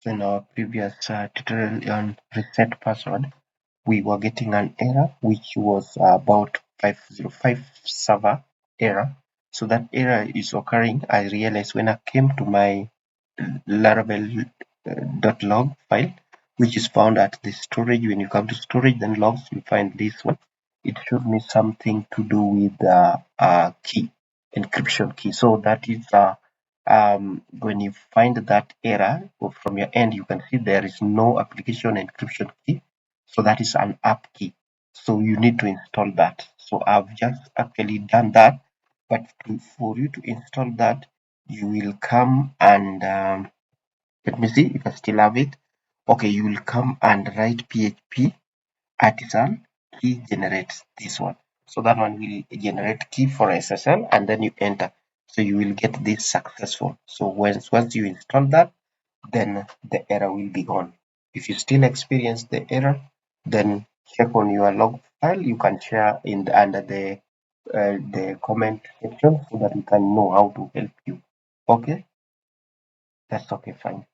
In our previous tutorial on reset password, we were getting an error which was about 505 server error. So that error is occurring. I realized when I came to my Laravel .log file, which is found at the storage. When you come to storage and logs, you find this one. It showed me something to do with key, encryption key. So that is when you find that error from your end, you can see there is no application encryption key. So that is an app key. So you need to install that. So I've just actually done that. But for you to install that, you will come and let me see if I still have it. Okay, you will come and write PHP Artisan key generates this one. So that one will generate key for SSL and then you enter. So you will get this successful. So once you install that, then the error will be gone. If you still experience the error, then check on your log file. You can share in under the comment section so that we can know how to help you. Okay, that's okay, fine.